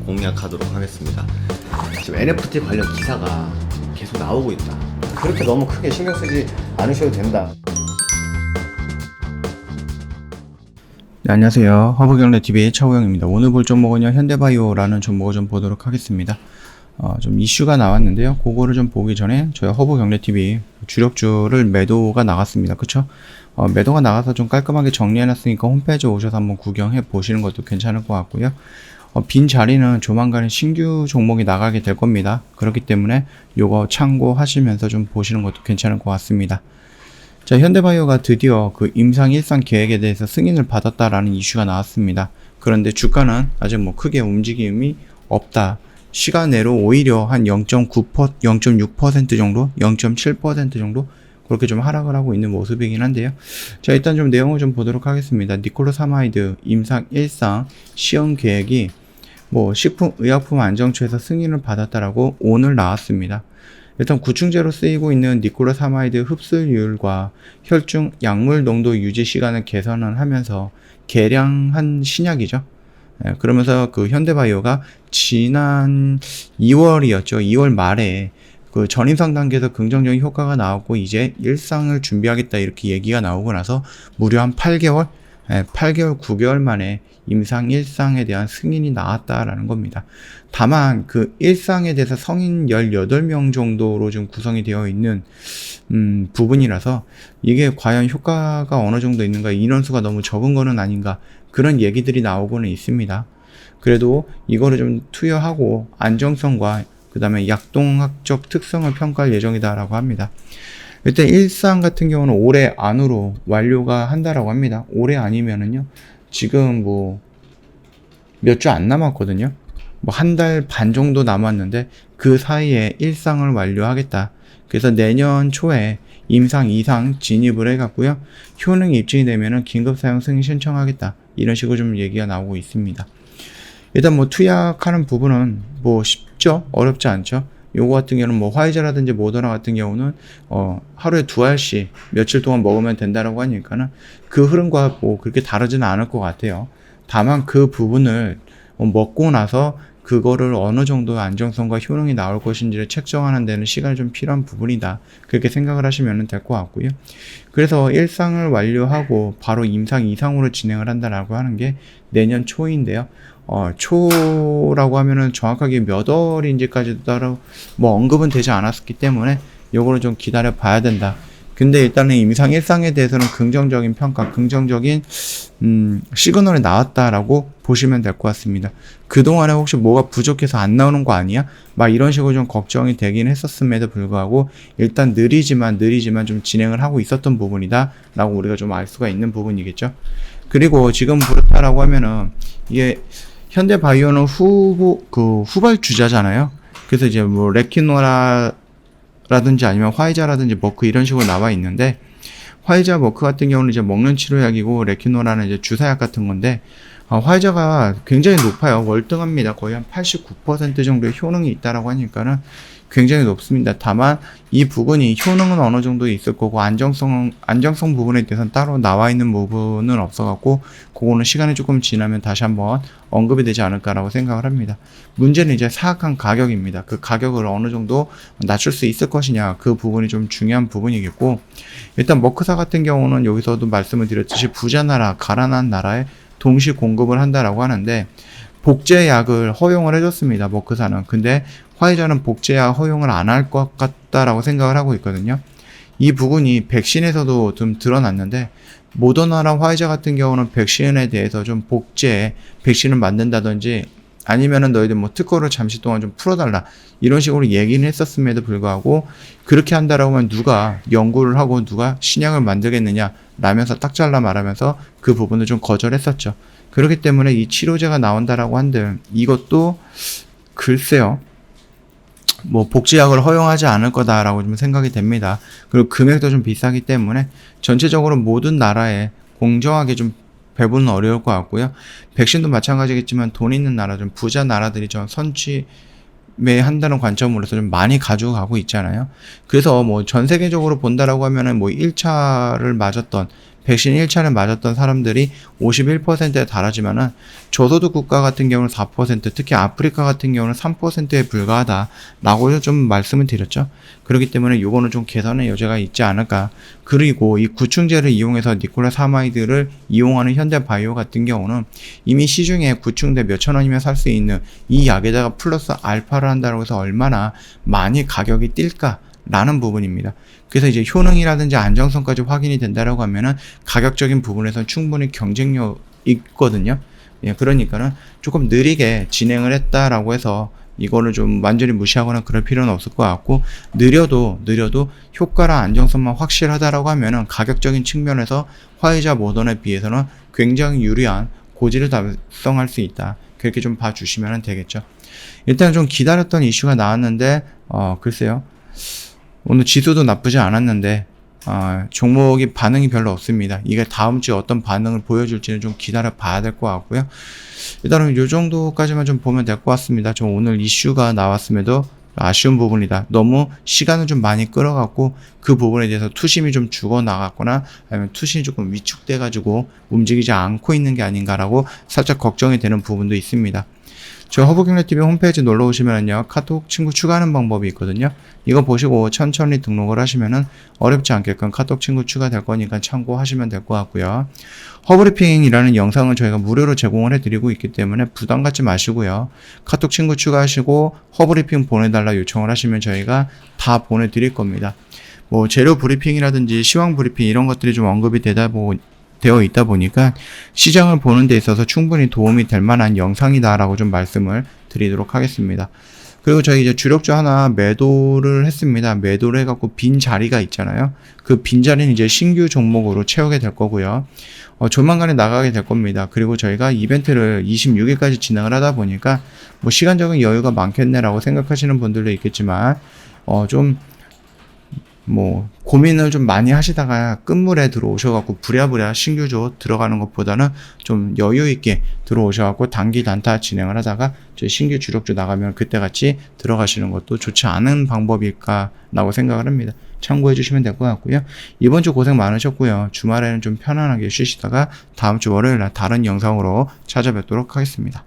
공략하도록 하겠습니다. 지금 NFT 관련 기사가 계속 나오고 있다. 그렇게 너무 크게 신경 쓰지 않으셔도 된다. 네, 안녕하세요. 허브경제TV의 차우영입니다. 오늘 볼 종목은요, 현대바이오라는 종목을 좀 보도록 하겠습니다. 좀 이슈가 나왔는데요. 그거를 좀 보기 전에 저희 허브경제TV 주력주를 매도가 나갔습니다. 그쵸? 매도가 나가서 좀 깔끔하게 정리해놨으니까 홈페이지에 오셔서 한번 구경해 보시는 것도 괜찮을 것 같고요. 빈 자리는 조만간에 신규 종목이 나가게 될 겁니다. 그렇기 때문에 요거 참고하시면서 좀 보시는 것도 괜찮을 것 같습니다. 자, 현대바이오가 드디어 그 임상 일상 계획에 대해서 승인을 받았다라는 이슈가 나왔습니다. 그런데 주가는 아직 뭐 크게 움직임이 없다. 시간 내로 오히려 한 0.6% 정도, 0.7% 정도 그렇게 좀 하락을 하고 있는 모습이긴 한데요. 자, 일단 좀 내용을 좀 보도록 하겠습니다. 니콜로사마이드 임상 일상 시험 계획이 뭐 식품의약품 안정처에서 승인을 받았다라고 오늘 나왔습니다. 일단 구충제로 쓰이고 있는 니콜로사마이드 흡수율과 혈중 약물 농도 유지 시간을 개선을 하면서 개량한 신약이죠. 그러면서 그 현대바이오가 지난 2월이었죠. 2월 말에 그 전임상 단계에서 긍정적인 효과가 나왔고 이제 일상을 준비하겠다 이렇게 얘기가 나오고 나서 무려 한 8개월, 9개월 만에 임상 일상에 대한 승인이 나왔다라는 겁니다. 다만 그 일상에 대해서 성인 18명 정도로 좀 구성이 되어 있는 부분이라서 이게 과연 효과가 어느 정도 있는가, 인원수가 너무 적은 거는 아닌가, 그런 얘기들이 나오고는 있습니다. 그래도 이거를 좀 투여하고 안정성과 그 다음에 약동학적 특성을 평가할 예정이다라고 합니다. 일단 일상 같은 경우는 올해 안으로 완료가 한다라고 합니다. 올해 아니면은요, 지금 뭐 몇 주 안 남았거든요. 뭐 한 달 반 정도 남았는데 그 사이에 일상을 완료하겠다. 그래서 내년 초에 임상 2상 진입을 해갖고요, 효능이 입증이 되면은 긴급 사용 승인 신청하겠다. 이런 식으로 좀 얘기가 나오고 있습니다. 일단 뭐 투약하는 부분은 뭐 쉽죠? 어렵지 않죠? 요거 같은 경우는 뭐 화이자라든지 모더나 같은 경우는 하루에 2알씩 며칠 동안 먹으면 된다라고 하니까는 그 흐름과 뭐 그렇게 다르지는 않을 것 같아요. 다만 그 부분을 먹고 나서 그거를 어느 정도 안정성과 효능이 나올 것인지를 책정하는 데는 시간이 좀 필요한 부분이다. 그렇게 생각을 하시면 될 것 같고요. 그래서 일상을 완료하고 바로 임상 2상으로 진행을 한다라고 하는 게 내년 초인데요. 초라고 하면은 정확하게 몇 월인지까지도 따로 뭐 언급은 되지 않았기 때문에 요거를 좀 기다려 봐야 된다. 근데 일단은 임상 1상에 대해서는 긍정적인 평가, 긍정적인 시그널이 나왔다라고 보시면 될 것 같습니다. 그동안에 혹시 뭐가 부족해서 안 나오는 거 아니야? 막 이런 식으로 좀 걱정이 되긴 했었음에도 불구하고 일단 느리지만 좀 진행을 하고 있었던 부분이다 라고 우리가 좀 알 수가 있는 부분이겠죠. 그리고 지금 그렇다라고 하면은 이게 현대바이오는 후발주자잖아요. 그래서 이제 뭐 레키노라든지 아니면 화이자라든지 머크 이런 식으로 나와 있는데, 화이자 머크 같은 경우는 이제 먹는 치료약이고 레키노라는 이제 주사약 같은 건데, 화이자가 굉장히 높아요. 월등합니다. 거의 한 89% 정도의 효능이 있다라고 하니까는 굉장히 높습니다. 다만 이 부분이 효능은 어느 정도 있을 거고 안정성 부분에 대해서는 따로 나와 있는 부분은 없어갖고 그거는 시간이 조금 지나면 다시 한번 언급이 되지 않을까라고 생각을 합니다. 문제는 이제 사악한 가격입니다. 그 가격을 어느 정도 낮출 수 있을 것이냐, 그 부분이 좀 중요한 부분이겠고, 일단 머크사 같은 경우는 여기서도 말씀을 드렸듯이 부자 나라, 가난한 나라에 동시 공급을 한다라고 하는데 복제약을 허용을 해줬습니다. 머크사는. 근데 화이자는 복제약 허용을 안 할 것 같다라고 생각을 하고 있거든요. 이 부분이 백신에서도 좀 드러났는데, 모더나랑 화이자 같은 경우는 백신에 대해서 좀 백신을 만든다든지 아니면은 너희들 뭐 특허를 잠시 동안 좀 풀어달라 이런 식으로 얘기는 했었음에도 불구하고 그렇게 한다라고 하면 누가 연구를 하고 누가 신약을 만들겠느냐 라면서 딱 잘라 말하면서 그 부분을 좀 거절했었죠. 그렇기 때문에 이 치료제가 나온다라고 한들 이것도 글쎄요, 뭐 복제약을 허용하지 않을 거다라고 좀 생각이 됩니다. 그리고 금액도 좀 비싸기 때문에 전체적으로 모든 나라에 공정하게 좀 배분은 어려울 것 같고요. 백신도 마찬가지겠지만 돈 있는 나라, 좀 부자 나라들이 좀 선취매한다는 관점으로서 좀 많이 가져가고 있잖아요. 그래서 뭐 전 세계적으로 본다라고 하면은 뭐 1차를 맞았던 백신 1차를 맞았던 사람들이 51%에 달하지만은 저소득 국가 같은 경우는 4%, 특히 아프리카 같은 경우는 3%에 불과하다라고 좀 말씀을 드렸죠. 그렇기 때문에 요거는 좀 개선의 여지가 있지 않을까. 그리고 이 구충제를 이용해서 니콜라사마이드를 이용하는 현대바이오 같은 경우는 이미 시중에 구충제 몇천 원이면 살 수 있는 이 약에다가 플러스 알파를 한다고 해서 얼마나 많이 가격이 뛸까라는 부분입니다. 그래서 이제 효능이라든지 안정성까지 확인이 된다라고 하면은 가격적인 부분에서는 충분히 경쟁력 있거든요. 예, 그러니까는 조금 느리게 진행을 했다라고 해서 이거를 좀 완전히 무시하거나 그럴 필요는 없을 것 같고, 느려도 효과랑 안정성만 확실하다라고 하면은 가격적인 측면에서 화이자 모더나에 비해서는 굉장히 유리한 고지를 달성할 수 있다. 그렇게 좀 봐주시면 되겠죠. 일단 좀 기다렸던 이슈가 나왔는데 글쎄요, 오늘 지수도 나쁘지 않았는데 종목이 반응이 별로 없습니다. 이게 다음 주에 어떤 반응을 보여줄지는 좀 기다려 봐야 될 것 같고요. 일단은 이 정도까지만 좀 보면 될 것 같습니다. 좀 오늘 이슈가 나왔음에도 아쉬운 부분이다. 너무 시간을 좀 많이 끌어갖고 그 부분에 대해서 투심이 좀 죽어나갔거나 아니면 투심이 조금 위축돼가지고 움직이지 않고 있는 게 아닌가라고 살짝 걱정이 되는 부분도 있습니다. 저 허브경제TV 홈페이지 놀러 오시면은요, 카톡 친구 추가하는 방법이 있거든요. 이거 보시고 천천히 등록을 하시면은 어렵지 않게끔 카톡 친구 추가될 거니까 참고하시면 될 것 같고요. 허브리핑이라는 영상을 저희가 무료로 제공을 해드리고 있기 때문에 부담 갖지 마시고요. 카톡 친구 추가하시고 허브리핑 보내달라 요청을 하시면 저희가 다 보내드릴 겁니다. 뭐 재료 브리핑이라든지 시황 브리핑 이런 것들이 좀 언급이 되어 있다 보니까 시장을 보는 데 있어서 충분히 도움이 될 만한 영상이다라고 좀 말씀을 드리도록 하겠습니다. 그리고 저희 이제 주력주 하나 매도를 했습니다. 매도를 해갖고 빈 자리가 있잖아요. 그 빈 자리는 이제 신규 종목으로 채우게 될 거고요. 조만간에 나가게 될 겁니다. 그리고 저희가 이벤트를 26일까지 진행을 하다 보니까 뭐 시간적인 여유가 많겠네라고 생각하시는 분들도 있겠지만 뭐 고민을 좀 많이 하시다가 끝물에 들어오셔갖고 부랴부랴 신규조 들어가는 것보다는 좀 여유 있게 들어오셔갖고 단기 단타 진행을 하다가 저희 신규 주력주 나가면 그때 같이 들어가시는 것도 좋지 않은 방법일까라고 생각을 합니다. 참고해 주시면 될 것 같고요. 이번 주 고생 많으셨고요. 주말에는 좀 편안하게 쉬시다가 다음 주 월요일 날 다른 영상으로 찾아뵙도록 하겠습니다.